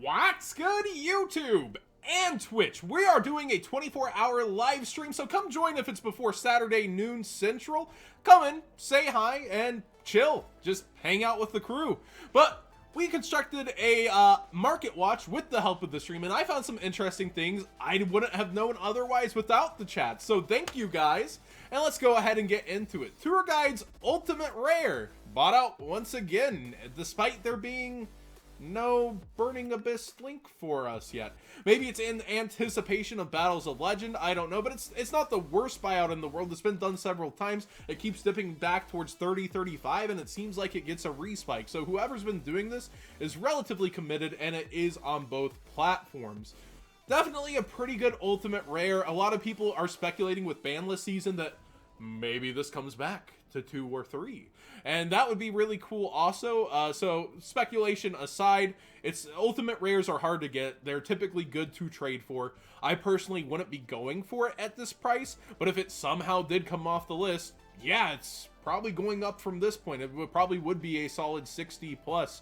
What's good, YouTube and Twitch? We are doing a 24-hour live stream, so come join if it's before Saturday noon Central. Come in, say hi, and chill. Just hang out with the crew. But we constructed a market watch with the help of the stream, and I found some interesting things I wouldn't have known otherwise without the chat. So thank you guys, and let's go ahead and get into it. Tour Guide's Ultimate Rare bought out once again, despite there being no Burning Abyss link for us yet. Maybe it's in anticipation of Battles of Legend, I don't know, but it's not the worst buyout in the world. It's been done several times. It keeps dipping back towards 30, 35, and it seems like it gets a respike. So whoever's been doing this is relatively committed, and it is on both platforms. Definitely a pretty good Ultimate Rare. A lot of people are speculating with banless season that maybe this comes back to 2 or 3, and that would be really cool also. So speculation aside, it's ultimate rares are hard to get. They're typically good to trade for. I personally wouldn't be going for it at this price, but if it somehow did come off the list, yeah, it's probably going up from this point. It probably would be a solid 60 plus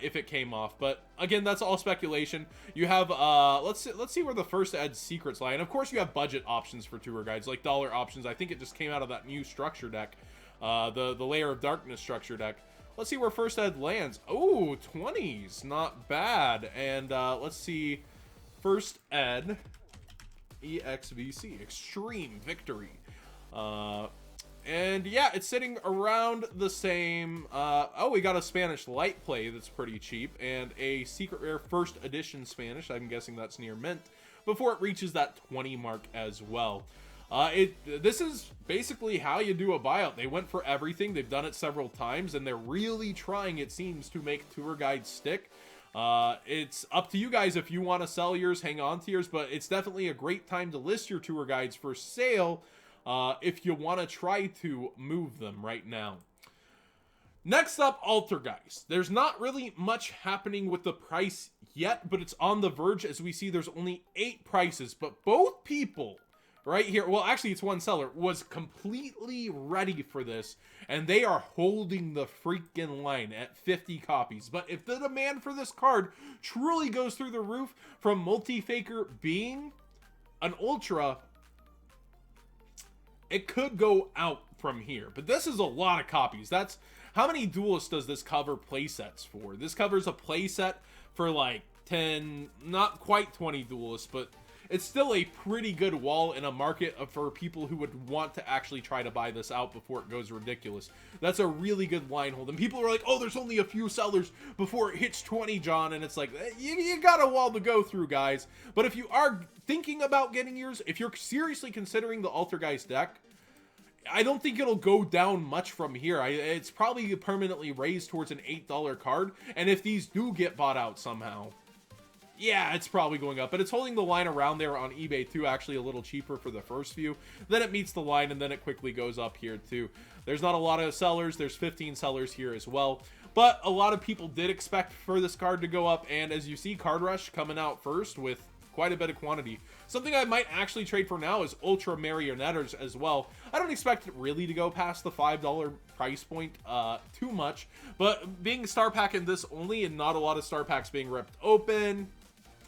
if it came off, but again, that's all speculation. You have let's see where the first ed secrets lie, and of course you have budget options for tour guides, like dollar options. I think it just came out of that new structure deck, the Layer of Darkness structure deck. Let's see where first ed lands. Oh, 20s, not bad. And let's see, first ed EXVC, Extreme Victory. And yeah, it's sitting around the same. Oh, we got a Spanish light play that's pretty cheap, and a secret rare first edition Spanish. I'm guessing that's near mint before it reaches that 20 mark as well. This is basically how you do a buyout. They went for everything. They've done it several times, and they're really trying, it seems, to make tour guides stick. It's up to you guys if you want to sell yours, hang on to yours, but it's definitely a great time to list your tour guides for sale if you want to try to move them right now. Next up, Altergeist. There's not really much happening with the price yet, but it's on the verge. As we see, there's only 8 prices, but both people right here, well, actually it's one seller, was completely ready for this, and they are holding the freaking line at 50 copies. But if the demand for this card truly goes through the roof, from Multi-Faker being an Ultra, it could go out from here. But this is a lot of copies. That's how many duelists does this cover playsets for? This covers a playset for like 10, not quite 20 duelists, but it's still a pretty good wall in a market for people who would want to actually try to buy this out before it goes ridiculous. That's a really good line hold. And people are like, oh, there's only a few sellers before it hits 20, John. And it's like, you got a wall to go through, guys. But if you are thinking about getting yours, if you're seriously considering the Altergeist deck, I don't think it'll go down much from here. It's probably permanently raised towards an $8 card. And if these do get bought out somehow, yeah, it's probably going up, but it's holding the line around there on eBay too, actually a little cheaper for the first few. Then it meets the line, and then it quickly goes up here too. There's not a lot of sellers. There's 15 sellers here as well, but a lot of people did expect for this card to go up, and as you see, Card Rush coming out first with quite a bit of quantity. Something I might actually trade for now is Ultra Marionetters as well. I don't expect it really to go past the $5 price point too much, but being star pack in this only and not a lot of star packs being ripped open,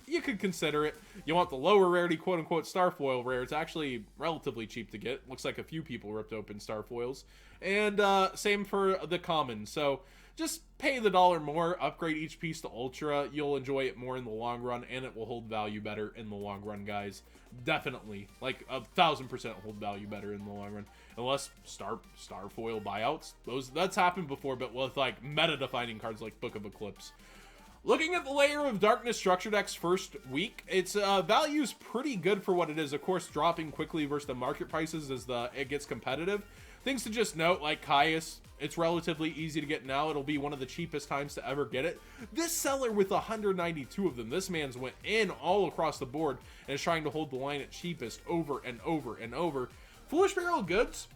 you could consider it. You want the lower rarity, quote-unquote, Starfoil rare. It's actually relatively cheap to get. Looks like a few people ripped open Starfoils. And same for the common. So just pay the $1 more, upgrade each piece to Ultra. You'll enjoy it more in the long run, and it will hold value better in the long run, guys. Definitely. Like 1000% hold value better in the long run. Unless Starfoil buyouts. That's happened before, but with like meta-defining cards like Book of Eclipse. Looking at the Layer of Darkness structure deck's first week, its value's pretty good for what it is. Of course, dropping quickly versus the market prices as it gets competitive. Things to just note, like Caius, it's relatively easy to get now. It'll be one of the cheapest times to ever get it. This seller with 192 of them, this man's went in all across the board and is trying to hold the line at cheapest over and over and over. Foolish Barrel Goods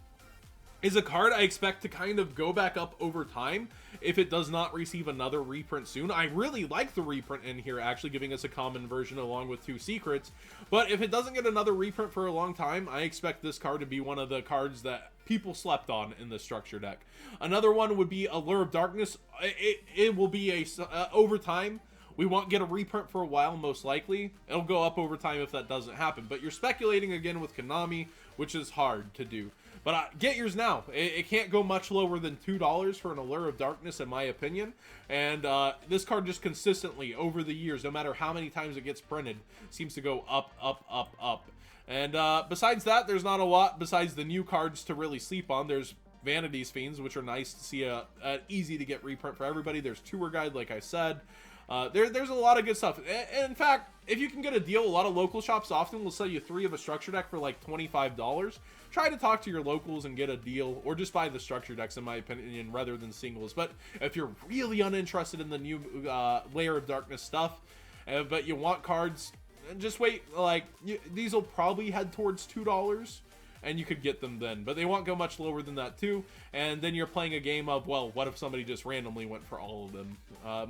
is a card I expect to kind of go back up over time if it does not receive another reprint soon. I really like the reprint in here, actually giving us a common version along with 2 secrets. But if it doesn't get another reprint for a long time, I expect this card to be one of the cards that people slept on in the structure deck. Another one would be Allure of Darkness. It will be over time We won't get a reprint for a while, most likely. It'll go up over time if that doesn't happen. But you're speculating again with Konami, which is hard to do. But get yours now. It can't go much lower than $2 for an Allure of Darkness, in my opinion. And this card just consistently, over the years, no matter how many times it gets printed, seems to go up, up, up, up. And besides that, there's not a lot besides the new cards to really sleep on. There's Vanity's Fiends, which are nice to see an easy to get reprint for everybody. There's Tour Guide, like I said. There's a lot of good stuff. In fact, if you can get a deal, a lot of local shops often will sell you 3 of a structure deck for like $25. Try to talk to your locals and get a deal, or just buy the structure decks, in my opinion, rather than singles. But if you're really uninterested in the new Layer of Darkness stuff, but you want cards, just wait. Like, these will probably head towards $2. And you could get them then, but they won't go much lower than that too. And then you're playing a game of, well, what if somebody just randomly went for all of them?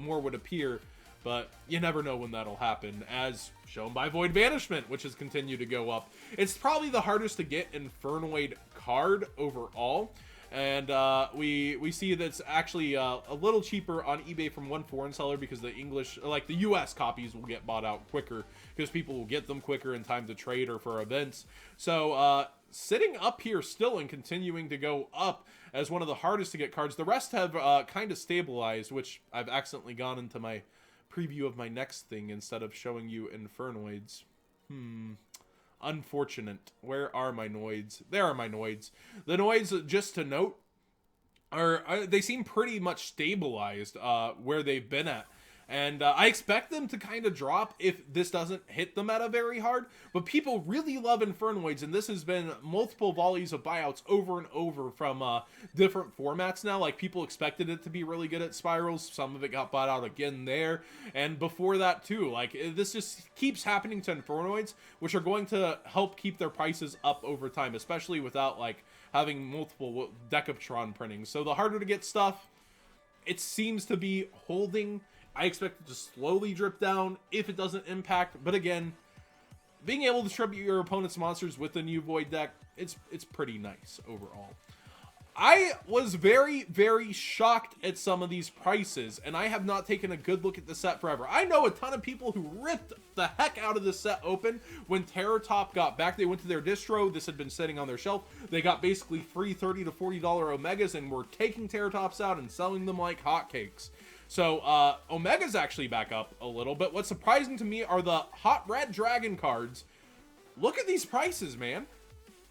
More would appear, but you never know when that'll happen, as shown by Void Banishment, which has continued to go up. It's probably the hardest to get Infernoid card overall. And we see that's actually a little cheaper on eBay from one foreign seller, because the English, like the US copies, will get bought out quicker because people will get them quicker in time to trade or for events. So sitting up here still and continuing to go up as one of the hardest to get cards. The rest have kind of stabilized, which I've accidentally gone into my preview of my next thing instead of showing you Infernoids. Unfortunate. Where are my Noids? There are my Noids. The Noids, just to note, they seem pretty much stabilized where they've been at. And I expect them to kind of drop if this doesn't hit them at a very hard. But people really love Infernoids, and this has been multiple volleys of buyouts over and over from different formats now. Like, people expected it to be really good at Spirals. Some of it got bought out again there. And before that, too. Like, this just keeps happening to Infernoids, which are going to help keep their prices up over time, especially without, like, having multiple Decatron printings. So the harder to get stuff, it seems to be holding. I expect it to slowly drip down if it doesn't impact. But again, being able to tribute your opponent's monsters with the new Void deck, it's pretty nice overall. I was very, very shocked at some of these prices, and I have not taken a good look at the set forever. I know a ton of people who ripped the heck out of this set open when Terror Top got back. They went to their distro. This had been sitting on their shelf. They got basically free $30 to $40 Omegas and were taking Terror Tops out and selling them like hotcakes. So, Omega's actually back up a little, but what's surprising to me are the Hot Red Dragon cards. Look at these prices, man.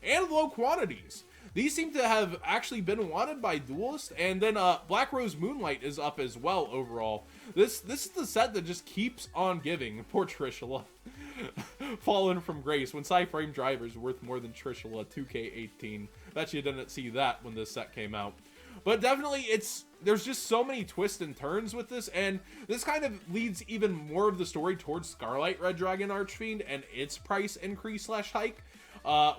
And low quantities. These seem to have actually been wanted by duelists, and then Black Rose Moonlight is up as well overall. This is the set that just keeps on giving. Poor Trishula. Fallen from grace when Psy-Frame Driver's worth more than Trishula 2K18. Bet you didn't see that when this set came out. But definitely, there's just so many twists and turns with this, and this kind of leads even more of the story towards Scarlet Red Dragon Archfiend and its price increase / hike.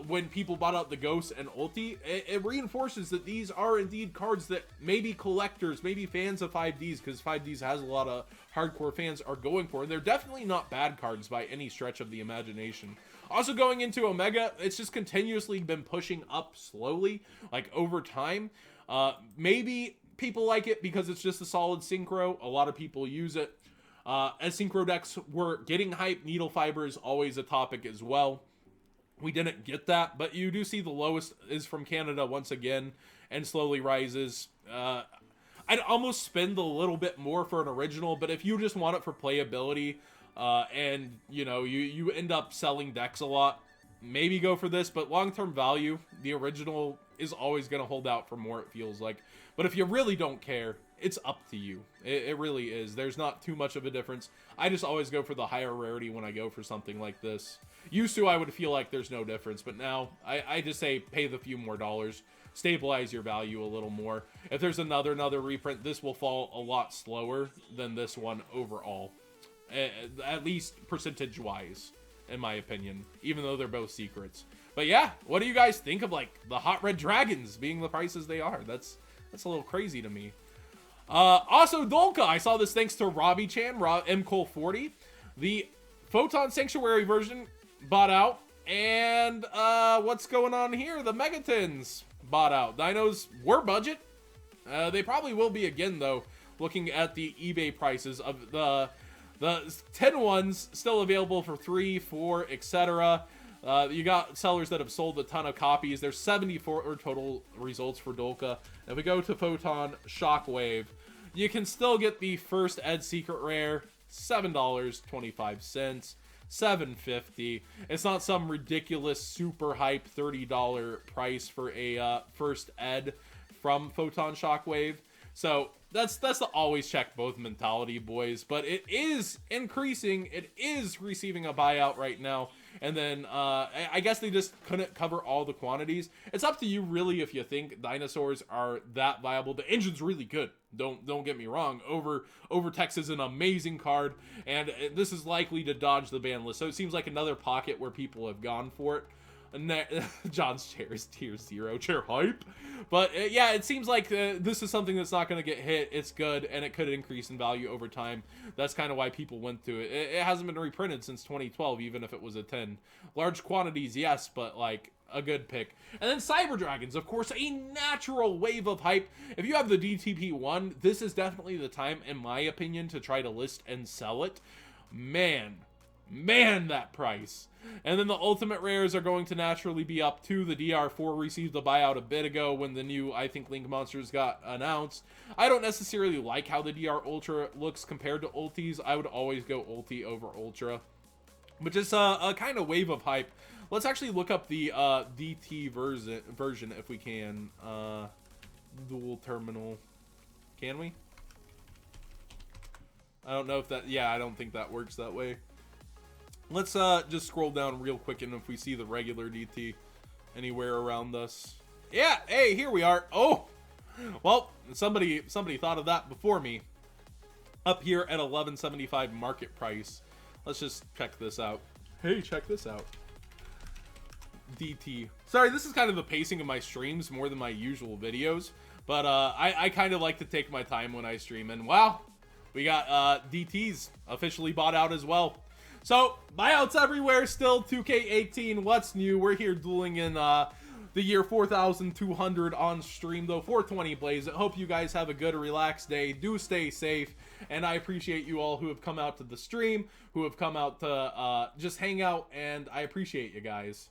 When people bought out the Ghost and Ulti, it reinforces that these are indeed cards that maybe collectors, maybe fans of 5Ds, because 5Ds has a lot of hardcore fans, are going for. And they're definitely not bad cards by any stretch of the imagination. Also, going into Omega, it's just continuously been pushing up slowly, like over time. Maybe people like it because it's just a solid synchro. A lot of people use it. As synchro decks were getting hype, Needle Fiber is always a topic as well. We didn't get that, but you do see the lowest is from Canada once again and slowly rises. I'd almost spend a little bit more for an original, but if you just want it for playability and you end up selling decks a lot, maybe go for this. But long-term value, the original is always going to hold out for more, it feels like. But if you really don't care, it's up to you. It really is. There's not too much of a difference. I just always go for the higher rarity when I go for something like this. Used to, I would feel like there's no difference, but now I just say pay the few more dollars, stabilize your value a little more. If there's another reprint, this will fall a lot slower than this one overall, at least percentage-wise, in my opinion, even though they're both secrets. But yeah, what do you guys think of like the Hot Red Dragons being the prices they are? That's a little crazy to me. Also, Dolka, I saw this thanks to Robbie Chan, MCole40. The Photon Sanctuary version bought out, and what's going on here? The Megatons bought out. Dinos were budget. They probably will be again, though, looking at the eBay prices of the The 10 ones still available for 3, 4, etc. You got sellers that have sold a ton of copies. There's 74 total results for Dolka. If we go to Photon Shockwave, you can still get the first Ed Secret Rare, $7.25, $7.50. It's not some ridiculous super hype $30 price for a first Ed from Photon Shockwave. So that's the always check both mentality, boys. But it is increasing. It is receiving a buyout right now. And then I guess they just couldn't cover all the quantities. It's up to you really if you think dinosaurs are that viable. The engine's really good. Don't get me wrong. Overtext is an amazing card, and this is likely to dodge the ban list. So it seems like another pocket where people have gone for it. John's chair is tier 0, chair hype. But yeah, it seems like this is something that's not going to get hit. It's good, and it could increase in value over time. That's kind of why people went to it. It hasn't been reprinted since 2012, even if it was a 10. Large quantities, yes, but like a good pick. And then Cyber Dragons, of course, a natural wave of hype. If you have the DTP1, this is definitely the time, in my opinion, to try to list and sell it. Man, that price. And then the ultimate rares are going to naturally be up too. The DR4 received a buyout a bit ago when the new, I think, Link Monsters got announced. I don't necessarily like how the DR Ultra looks compared to Ultis. I would always go Ulti over Ultra. But just a kind of wave of hype. Let's actually look up the DT version if we can. Dual terminal. Can we? I don't know if that... Yeah, I don't think that works that way. Let's just scroll down real quick, and if we see the regular DT anywhere around us. Yeah, hey, here we are. Oh, well, somebody thought of that before me. Up here at $11.75 market price. Let's just check this out. Hey, check this out. DT. Sorry, this is kind of the pacing of my streams more than my usual videos, but I kind of like to take my time when I stream, and wow, we got DTs officially bought out as well. So, buyouts everywhere still, 2K18, what's new? We're here dueling in the year 4200 on stream, though, 420 Blaze. I hope you guys have a good, relaxed day. Do stay safe, and I appreciate you all who have come out to the stream, who have come out to just hang out, and I appreciate you guys.